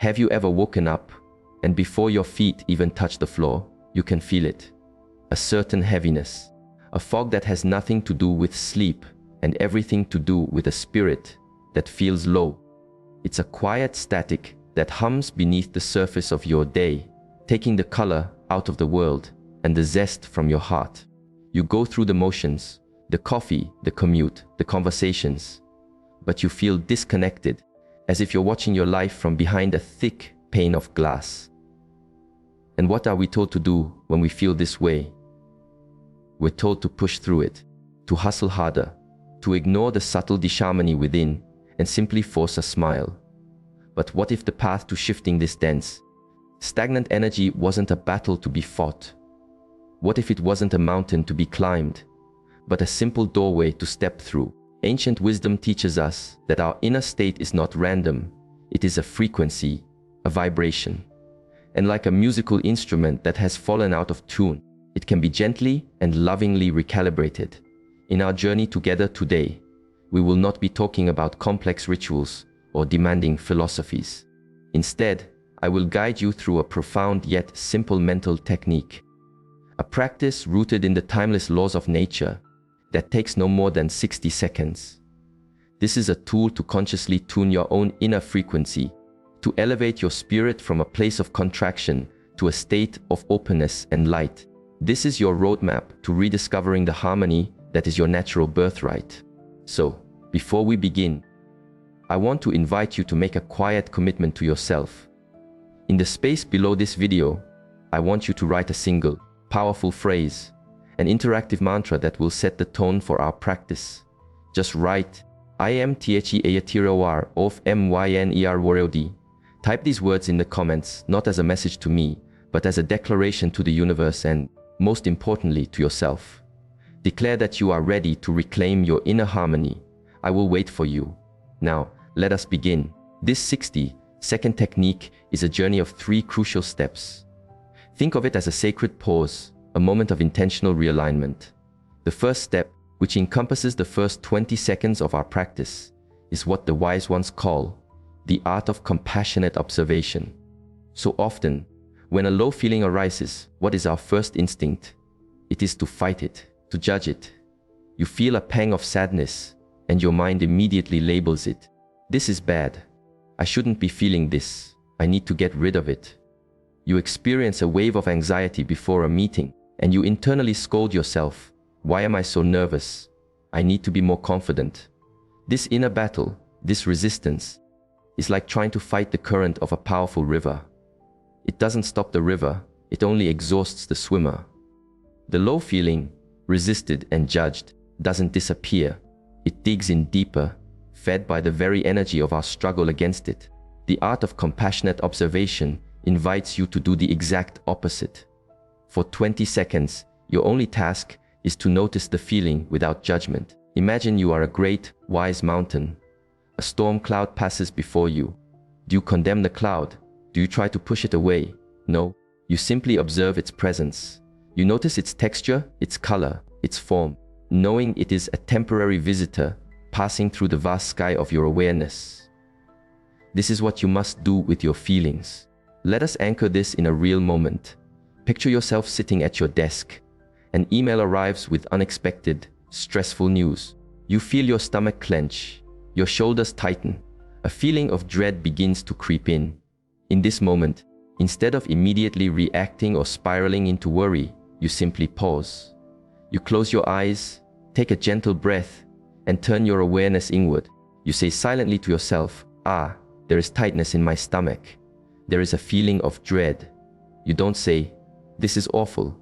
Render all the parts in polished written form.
Have you ever woken up, and before your feet even touch the floor, you can feel it? A certain heaviness, a fog that has nothing to do with sleep and everything to do with a spirit that feels low. It's a quiet static that hums beneath the surface of your day, taking the color out of the world and the zest from your heart. You go through the motions, the coffee, the commute, the conversations, but you feel disconnected, as if you're watching your life from behind a thick pane of glass. And what are we told to do when we feel this way? We're told to push through it, to hustle harder, to ignore the subtle disharmony within and simply force a smile. But what if the path to shifting this dense, stagnant energy wasn't a battle to be fought? What if it wasn't a mountain to be climbed, but a simple doorway to step through? Ancient wisdom teaches us that our inner state is not random. It is a frequency, a vibration. And like a musical instrument that has fallen out of tune, it can be gently and lovingly recalibrated. In our journey together today, we will not be talking about complex rituals or demanding philosophies. Instead, I will guide you through a profound yet simple mental technique, a practice rooted in the timeless laws of nature that takes no more than 60 seconds. This is a tool to consciously tune your own inner frequency, to elevate your spirit from a place of contraction to a state of openness and light. This is your roadmap to rediscovering the harmony that is your natural birthright. So, before we begin, I want to invite you to make a quiet commitment to yourself. In the space below this video, I want you to write a single, powerful phrase, an interactive mantra that will set the tone for our practice. Just write, I am THEATIROR of MYNER. Type these words in the comments, not as a message to me, but as a declaration to the universe and, most importantly, to yourself. Declare that you are ready to reclaim your inner harmony. I will wait for you. Now, let us begin. This 60-second technique is a journey of 3 crucial steps. Think of it as a sacred pause, a moment of intentional realignment. The first step, which encompasses the first 20 seconds of our practice, is what the wise ones call the art of compassionate observation. So often, when a low feeling arises, what is our first instinct? It is to fight it, to judge it. You feel a pang of sadness, and your mind immediately labels it. This is bad. I shouldn't be feeling this. I need to get rid of it. You experience a wave of anxiety before a meeting, and you internally scold yourself. Why am I so nervous? I need to be more confident. This inner battle, this resistance, is like trying to fight the current of a powerful river. It doesn't stop the river, it only exhausts the swimmer. The low feeling, resisted and judged, doesn't disappear. It digs in deeper, fed by the very energy of our struggle against it. The art of compassionate observation invites you to do the exact opposite. For 20 seconds, your only task is to notice the feeling without judgment. Imagine you are a great, wise mountain. A storm cloud passes before you. Do you condemn the cloud? Do you try to push it away? No, you simply observe its presence. You notice its texture, its color, its form, knowing it is a temporary visitor passing through the vast sky of your awareness. This is what you must do with your feelings. Let us anchor this in a real moment. Picture yourself sitting at your desk. An email arrives with unexpected, stressful news. You feel your stomach clench, your shoulders tighten. A feeling of dread begins to creep in. In this moment, instead of immediately reacting or spiraling into worry, you simply pause. You close your eyes, take a gentle breath, and turn your awareness inward. You say silently to yourself, there is tightness in my stomach. There is a feeling of dread. You don't say, this is awful.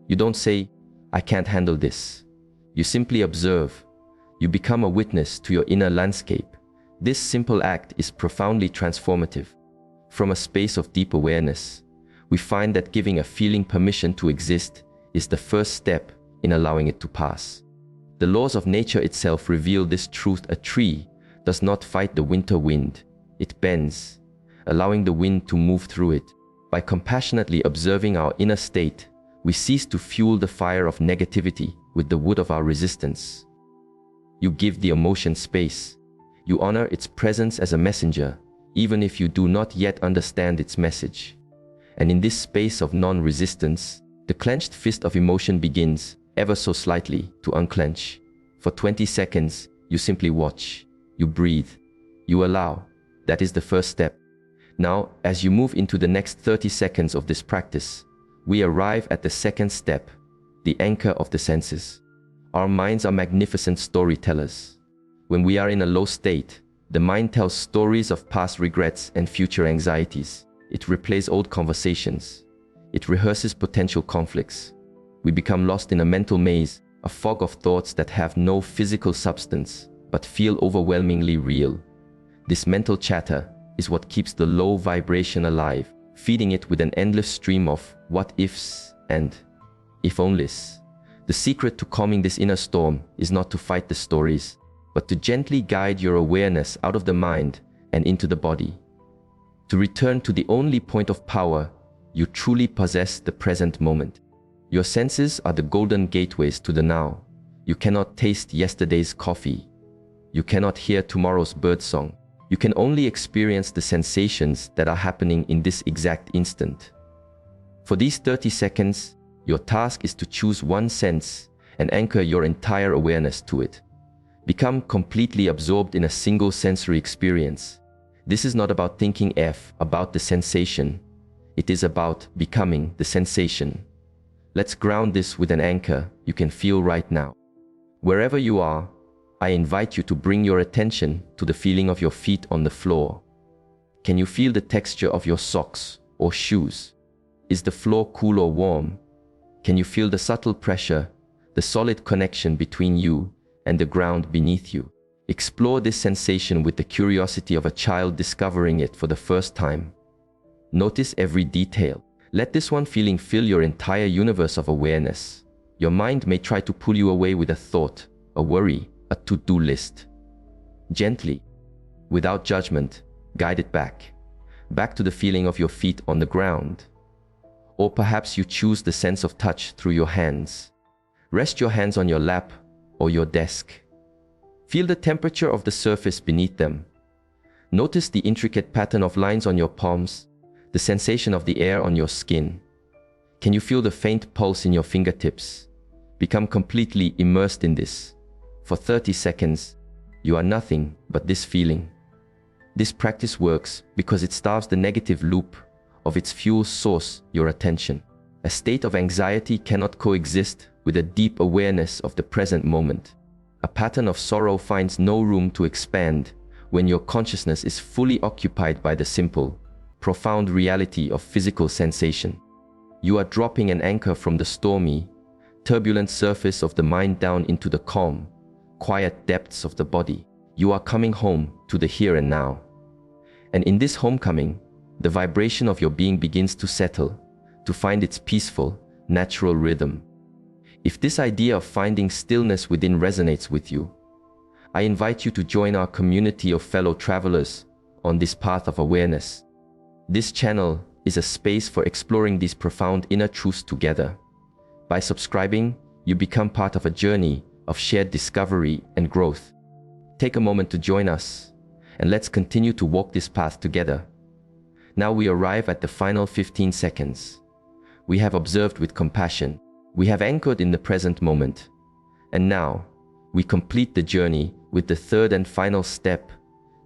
You don't say, I can't handle this. You simply observe. You become a witness to your inner landscape. This simple act is profoundly transformative. From a space of deep awareness, we find that giving a feeling permission to exist is the first step in allowing it to pass. The laws of nature itself reveal this truth. A tree does not fight the winter wind. It bends, allowing the wind to move through it. By compassionately observing our inner state, we cease to fuel the fire of negativity with the wood of our resistance. You give the emotion space. You honor its presence as a messenger, even if you do not yet understand its message. And in this space of non-resistance, the clenched fist of emotion begins, ever so slightly, to unclench. For 20 seconds, you simply watch, you breathe, you allow. That is the first step. Now, as you move into the next 30 seconds of this practice, we arrive at the second step, the anchor of the senses. Our minds are magnificent storytellers. When we are in a low state, the mind tells stories of past regrets and future anxieties. It replays old conversations. It rehearses potential conflicts. We become lost in a mental maze, a fog of thoughts that have no physical substance, but feel overwhelmingly real. This mental chatter is what keeps the low vibration alive, feeding it with an endless stream of what ifs and if onlys. The secret to calming this inner storm is not to fight the stories, but to gently guide your awareness out of the mind and into the body. To return to the only point of power you truly possess, the present moment. Your senses are the golden gateways to the now. You cannot taste yesterday's coffee. You cannot hear tomorrow's birdsong. You can only experience the sensations that are happening in this exact instant. For these 30 seconds, your task is to choose one sense and anchor your entire awareness to it. Become completely absorbed in a single sensory experience. This is not about thinking about the sensation. It is about becoming the sensation. Let's ground this with an anchor you can feel right now. Wherever you are, I invite you to bring your attention to the feeling of your feet on the floor. Can you feel the texture of your socks or shoes? Is the floor cool or warm? Can you feel the subtle pressure, the solid connection between you and the ground beneath you? Explore this sensation with the curiosity of a child discovering it for the first time. Notice every detail. Let this one feeling fill your entire universe of awareness. Your mind may try to pull you away with a thought, a worry, a to-do list. Gently, without judgment, guide it back to the feeling of your feet on the ground. Or perhaps you choose the sense of touch through your hands. Rest your hands on your lap or your desk. Feel the temperature of the surface beneath them. Notice the intricate pattern of lines on your palms, the sensation of the air on your skin. Can you feel the faint pulse in your fingertips? Become completely immersed in this. For 30 seconds, you are nothing but this feeling. This practice works because it starves the negative loop of its fuel source, your attention. A state of anxiety cannot coexist with a deep awareness of the present moment. A pattern of sorrow finds no room to expand when your consciousness is fully occupied by the simple, profound reality of physical sensation. You are dropping an anchor from the stormy, turbulent surface of the mind down into the calm, quiet depths of the body. You are coming home to the here and now. And in this homecoming, the vibration of your being begins to settle, to find its peaceful, natural rhythm. If this idea of finding stillness within resonates with you, I invite you to join our community of fellow travelers on this path of awareness. This channel is a space for exploring these profound inner truths together. By subscribing, you become part of a journey of shared discovery and growth. Take a moment to join us, and let's continue to walk this path together. Now we arrive at the final 15 seconds. We have observed with compassion. We have anchored in the present moment. And now, we complete the journey with the third and final step,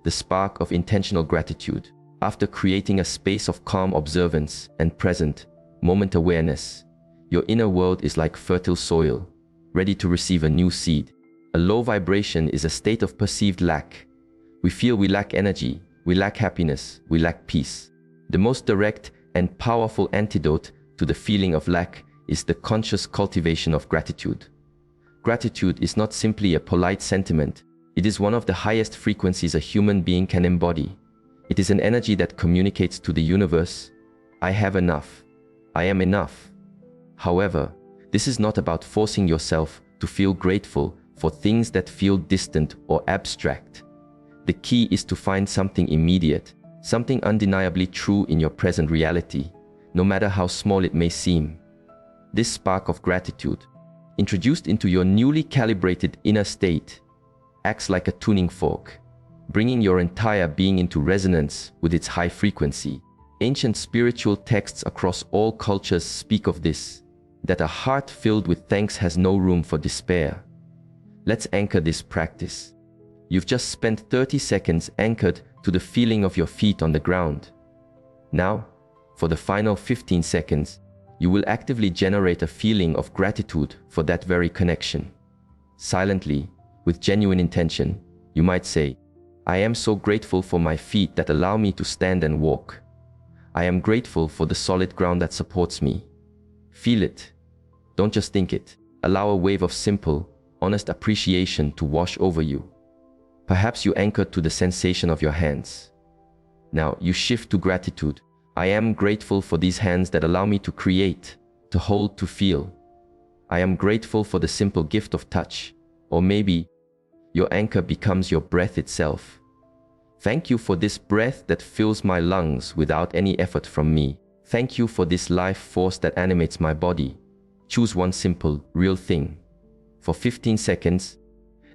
the spark of intentional gratitude. After creating a space of calm observance and present moment awareness, your inner world is like fertile soil, ready to receive a new seed. A low vibration is a state of perceived lack. We feel we lack energy, we lack happiness, we lack peace. The most direct and powerful antidote to the feeling of lack is the conscious cultivation of gratitude. Gratitude is not simply a polite sentiment. It is one of the highest frequencies a human being can embody. It is an energy that communicates to the universe, I have enough. I am enough. However, this is not about forcing yourself to feel grateful for things that feel distant or abstract. The key is to find something immediate, something undeniably true in your present reality, no matter how small it may seem. This spark of gratitude, introduced into your newly calibrated inner state, acts like a tuning fork, bringing your entire being into resonance with its high frequency. Ancient spiritual texts across all cultures speak of this, that a heart filled with thanks has no room for despair. Let's anchor this practice. You've just spent 30 seconds anchored to the feeling of your feet on the ground. Now, for the final 15 seconds, you will actively generate a feeling of gratitude for that very connection. Silently, with genuine intention, you might say, I am so grateful for my feet that allow me to stand and walk. I am grateful for the solid ground that supports me. Feel it. Don't just think it. Allow a wave of simple, honest appreciation to wash over you. Perhaps you anchor to the sensation of your hands. Now you shift to gratitude. I am grateful for these hands that allow me to create, to hold, to feel. I am grateful for the simple gift of touch. Or maybe your anchor becomes your breath itself. Thank you for this breath that fills my lungs without any effort from me. Thank you for this life force that animates my body. Choose one simple, real thing. For 15 seconds,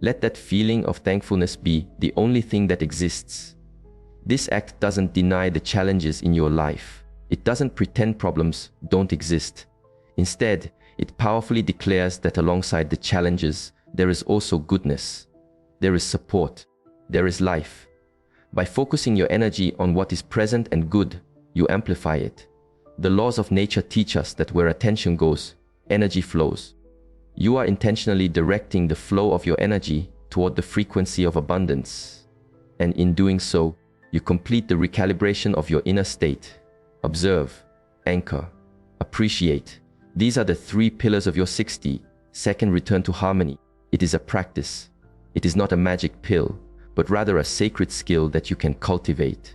let that feeling of thankfulness be the only thing that exists. This act doesn't deny the challenges in your life. It doesn't pretend problems don't exist. Instead, it powerfully declares that alongside the challenges, there is also goodness. There is support. There is life. By focusing your energy on what is present and good, you amplify it. The laws of nature teach us that where attention goes, energy flows. You are intentionally directing the flow of your energy toward the frequency of abundance. And in doing so, you complete the recalibration of your inner state. Observe, anchor, appreciate. These are the 3 pillars of your 60-second return to harmony. It is a practice. It is not a magic pill, but rather a sacred skill that you can cultivate.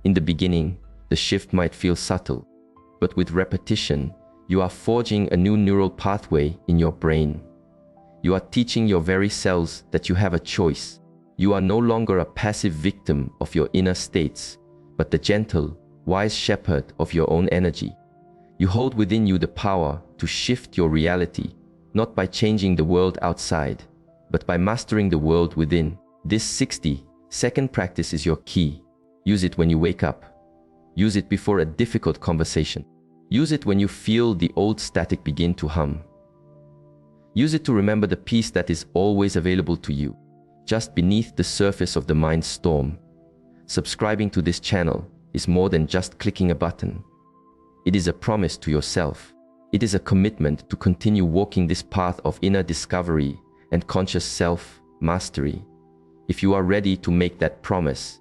In the beginning, the shift might feel subtle, but with repetition, you are forging a new neural pathway in your brain. You are teaching your very cells that you have a choice. You are no longer a passive victim of your inner states, but the gentle, wise shepherd of your own energy. You hold within you the power to shift your reality, not by changing the world outside, but by mastering the world within. This 60-second practice is your key. Use it when you wake up. Use it before a difficult conversation. Use it when you feel the old static begin to hum. Use it to remember the peace that is always available to you, just beneath the surface of the mind's storm. Subscribing to this channel is more than just clicking a button. It is a promise to yourself. It is a commitment to continue walking this path of inner discovery and conscious self-mastery. If you are ready to make that promise,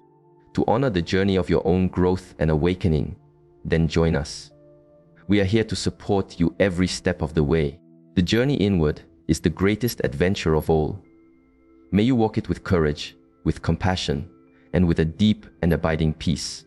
to honor the journey of your own growth and awakening, then join us. We are here to support you every step of the way. The journey inward is the greatest adventure of all. May you walk it with courage, with compassion, and with a deep and abiding peace.